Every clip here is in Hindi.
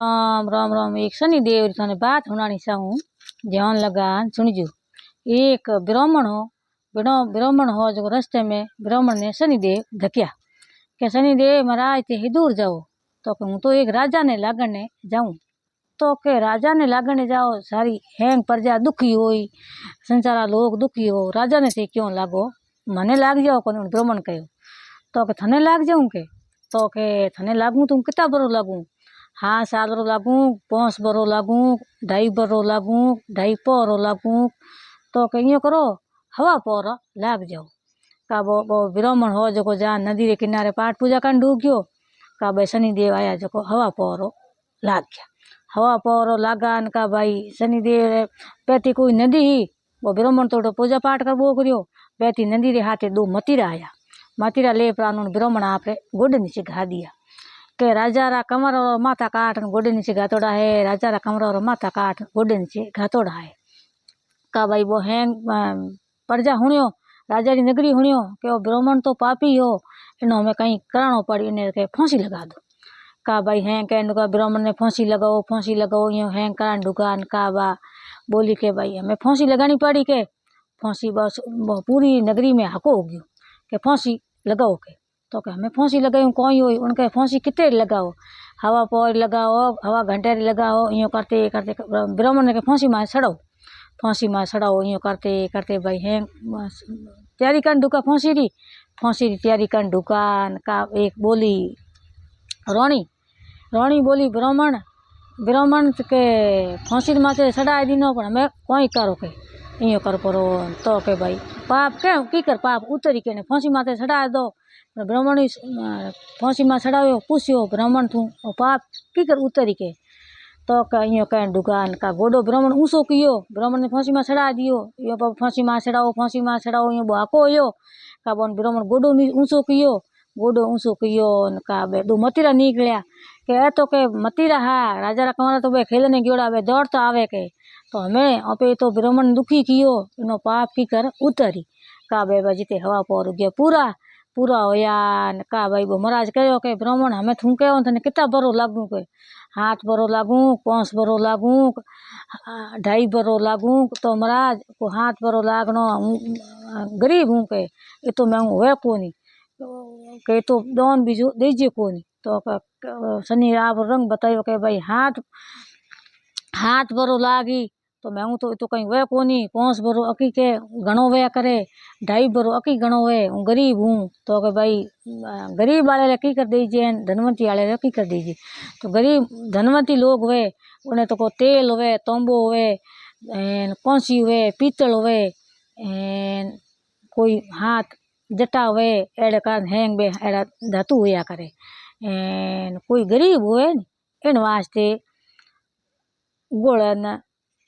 राम राम राम। एक शनि देव री थाने बात सुनानी चाहूँ, ध्यान लगा सुनजो। एक ब्राह्मण हो जो रास्ते में ब्राह्मण ने शनि देव धक्या के शनि देव महाराज ते ही दूर जाओ। तो हूँ तो एक राजा ने लागने जाऊँ। तो के राजा ने लागने जाओ, सारी हैंग प्रजा दुखी होई, संसारा लोग दुखी हो, राजा ने से क्यों लागो, मने लाग जाओ। को ब्राह्मण कहो तो के थने लाग जाऊँ के, तो के थने लागू तुम कितना बरो लागू, हाँ 7 बरो लागू, 5 बरो लागू, 2.5 बरो लागू, 2.5 पौरो लागू। तो के यो करो हवा पौर लाग जाओ। का वो ब्राह्मण हो जो जा नदी के किनारे पाठ पूजा कर डूब गयो। का भाई शनि देव आया जो हवा पौरो लाग गया। हवा पौरो लागा न का भाई शनि देव पैती कोई नदी ही, वो ब्राह्मण तो पूजा पाठ कर वो करियो। पैती नदी रे हाथे 2 मतीरा आया, मतीरा ले प्राण ब्राह्मण आपरे गोड नीचे घा दिया के राजा रा कमर और माथा काट गोडे नीचे घातोड़ा है, राजा रा कमर और माथा काट गोडे नीचे घातोड़ा है। का भाई वो हैंग प्रजा हुणियो, राजा री नगरी हुणियो के वो ब्राह्मण तो पापी हो, इनो हमें कहीं करानो पड़ी, इन्हें के फांसी लगा दो। का भाई हैंग कहने का ब्राह्मण ने फांसी लगाओ यो हैंग करान दुकान का बा बोली के भाई हमें फांसी लगानी पड़ी के फांसी बस पूरी नगरी में हको हो गयो के फांसी लगाओ के। तो के हमें फांसी लगाऊँ कोई हुई, उनके फांसी कितने लगाओ, हवा पौर लगाओ, हवा घंटे लगाओ, यो करते करते ब्राह्मण ने के फांसी मार सड़ाओ यो करते करते भाई हैं तैयारी कर ढुका फांसी री तैयारी कर ढुकान का एक बोली रानी बोली ब्राह्मण के फांसी माथे सड़ा दीनो पर हमें कोई करो के यो कर परो। तो के भाई पाप के की कर पाप उतरी के ने फांसी माथे सड़ा दो। ब्राह्मण फांसी में सड़ायो पूछ्यो ब्राह्मण तू पाप की कर उतरी के। तो कहीं कह दुकान का गोडो ब्राह्मण ऊँचो कियो, ब्राह्मण ने फांसी में सड़ा दियो, यो फांसी में सड़ाओ यो बाको हो का बोन ब्राह्मण गोडो ऊँचो कियो का बे 2 मतीरा निकलिया के तो के मतीरा हा राजा रा कमरा तो बे खेलने गयोड़ा बे दौड़ तो आवे के। तो हमें अपे तो ब्राह्मण दुखी कियो, इनो पाप की कर उतरी का बे जिते हवा पौर गया पूरा होया न का भाई वो महाराज कहो के ब्राह्मण हमें थू कहो तने कितना बरो लागू के 7 बरो लागू, 5 बरो लागू, 2.5 बरो लागू। तो महाराज को 7 बरो लागनो गरीब हूँ के ये तो मैं हुए कोनी के तो दान बीजो दीजिए कोनी। तो शनि आप रंग बतायो के भाई 7 बरो लागी तो मैं तो कहीं वे कोनी, 5 बरो अकी के घणो वे करे, 2.5 बरो अकी घणो वे, गरीब हूँ। तो के भाई गरीब वाले की कर दीजिए, धनवंती वाले की कर दीजिए। तो गरीब धनवंती लोग वे उन्हें तो को तेल हुए, तंबो हुए, कौंसी हुए, पीतल हुए, कोई हाथ जटा हुए, एड़े कारण हैंग बे एड़ा धातु हुआ करे। कोई गरीब हुए इन वास्ते गोड़न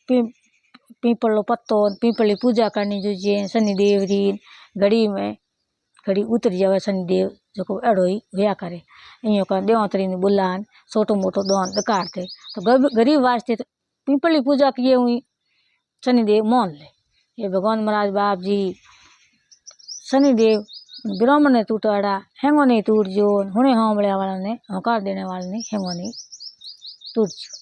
पीपल पत्तो पीपल पूजा करनी चाहिए शनि देव री। घड़ी उतर जावे शनि देव जो एड़ो ही हुआ करे। इं कर देवतरी ने बुलान छोटो मोटो दान दकारते। तो गरीब वास्ते तो पीपल की पूजा किए हुई शनि देव मान ले। ये भगवान महाराज बाप जी शनि देव ब्राह्मण ने टूटाड़ा हैंगो नहीं टूट जो, हुणे हाँवड़े वाला ने हकार देने वाले ने हैंगो नहीं टूट जो।